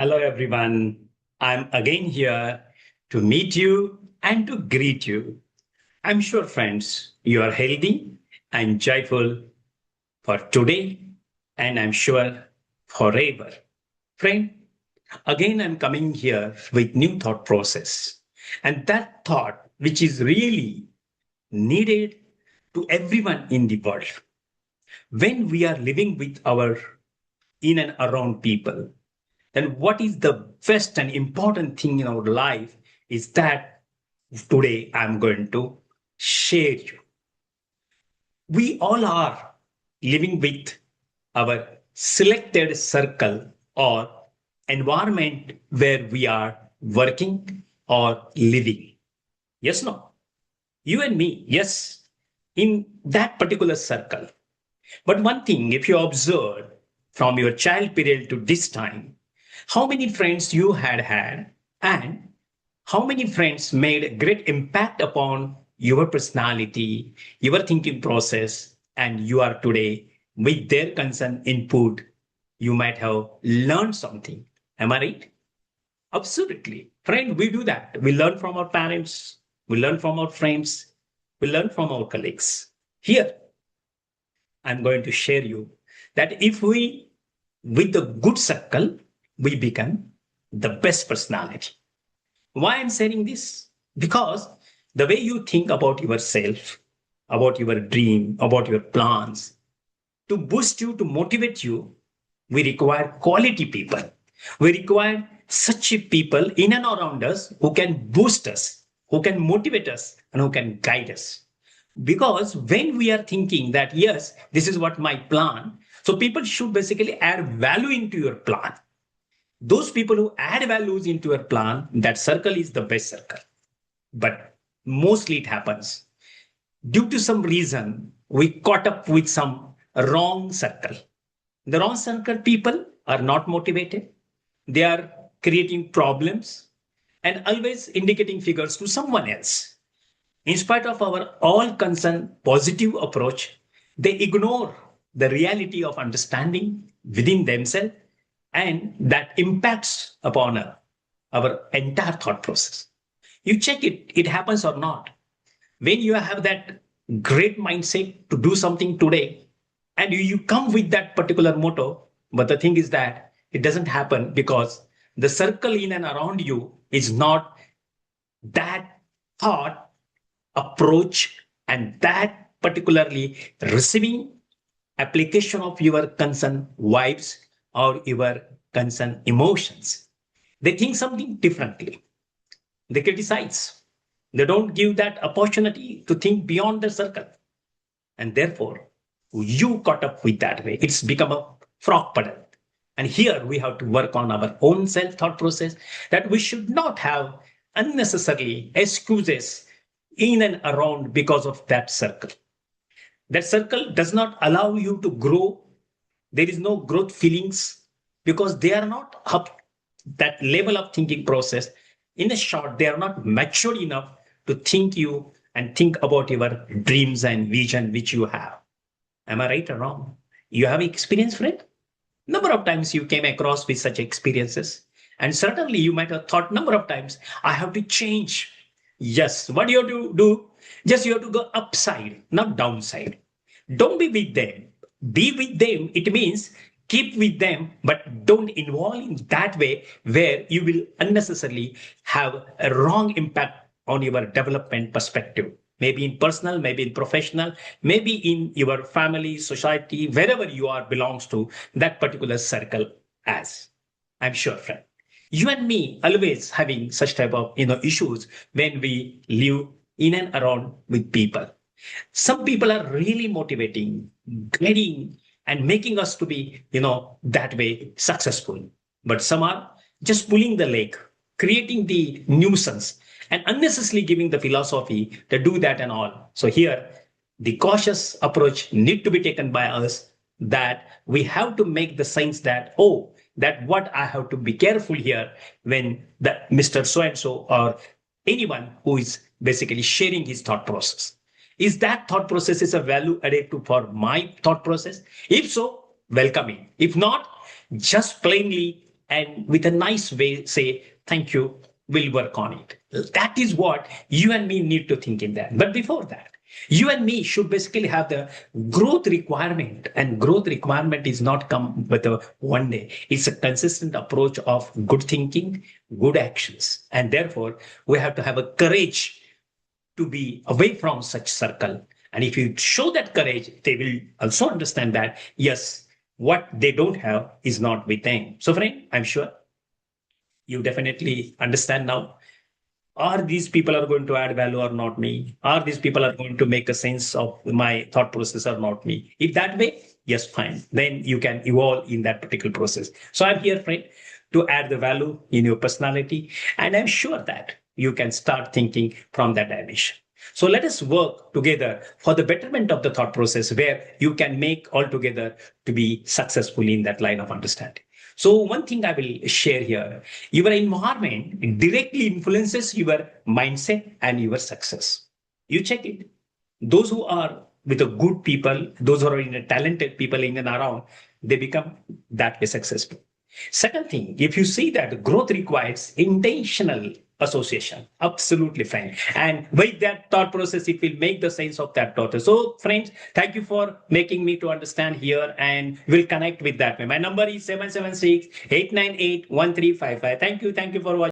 Hello, everyone. I'm again here to meet you and to greet you. I'm sure, friends, you are healthy and joyful for today, and I'm sure forever. Friend, again, I'm coming here with new thought process. And that thought, which is really needed to everyone in the world. When we are living with our in and around people, then what is the best and important thing in our life is that today I'm going to share you. We all are living with our selected circle or environment where we are working or living. Yes, no? You and me, yes, in that particular circle. But one thing, if you observe from your child period to this time, how many friends you had and how many friends made a great impact upon your personality, your thinking process, and you are today with their concern input, you might have learned something. Am I right? Absolutely. Friend, we do that. We learn from our parents, we learn from our friends, we learn from our colleagues. Here, I'm going to share you that if we, with the good circle, we become the best personality. Why I'm saying this? Because the way you think about yourself, about your dream, about your plans, to boost you, to motivate you, we require quality people. We require such people in and around us who can boost us, who can motivate us, and who can guide us. Because when we are thinking that, yes, this is what my plan, so people should basically add value into your plan. Those people who add values into your plan, that circle is the best circle. But mostly it happens due to some reason we caught up with some wrong circle. The wrong circle people are not motivated. They are creating problems and always indicating figures to someone else. In spite of our all concern positive approach, they ignore the reality of understanding within themselves and that impacts upon our entire thought process. You check it, it happens or not. When you have that great mindset to do something today and you come with that particular motto, but the thing is that it doesn't happen because the circle in and around you is not that thought approach and that particularly receiving application of your concern vibes or your concern emotions. They think something differently. They criticize. They don't give that opportunity to think beyond the circle. And therefore, you caught up with that way. It's become a frog puddle. And here we have to work on our own self thought process that we should not have unnecessarily excuses in and around because of that circle. That circle does not allow you to grow. There is no growth feelings because they are not up that level of thinking process. In a short, they are not mature enough to think you and think about your dreams and vision which you have. Am I right or wrong? You have experience, friend? Number of times you came across with such experiences. And certainly you might have thought number of times, I have to change. Yes, what do you have to do? Just you have to go upside, not downside. Don't be with them. Be with them. It means keep with them, but don't involve in that way where you will unnecessarily have a wrong impact on your development perspective. Maybe in personal, maybe in professional, maybe in your family, society, wherever you are belongs to that particular circle as. I'm sure, friend. You and me always having such type of issues when we live in and around with people. Some people are really motivating, guiding, and making us to be, that way successful. But some are just pulling the leg, creating the nuisance, and unnecessarily giving the philosophy to do that and all. So here, the cautious approach need to be taken by us that we have to make the sense that, oh, that what I have to be careful here when the Mr. So and so or anyone who is basically sharing his thought process. Is that thought process is a value added to for my thought process? If so, welcome it. If not, just plainly and with a nice way say, thank you, we'll work on it. That is what you and me need to think in that. But before that, you and me should basically have the growth requirement, and growth requirement is not come with a one day. It's a consistent approach of good thinking, good actions, and therefore we have to have a courage to be away from such circle. And if you show that courage, they will also understand that yes, what they don't have is not with them. So friend, I'm sure you definitely understand now, are these people are going to add value or not me, are these people are going to make a sense of my thought process or not me. If that way, yes, fine, then you can evolve in that particular process. So I'm here, friend, to add the value in your personality, and I'm sure that you can start thinking from that dimension. So let us work together for the betterment of the thought process, where you can make all together to be successful in that line of understanding. So one thing I will share here, your environment directly influences your mindset and your success. You check it. Those who are with the good people, those who are in a talented people in and around, they become that way successful. Second thing, if you see that growth requires intentional association, absolutely fine. And with that thought process, it will make the sense of that thought. So, friends, thank you for making me to understand here, and we'll connect with that way. My number is 776 898 1355. Thank you. Thank you for watching.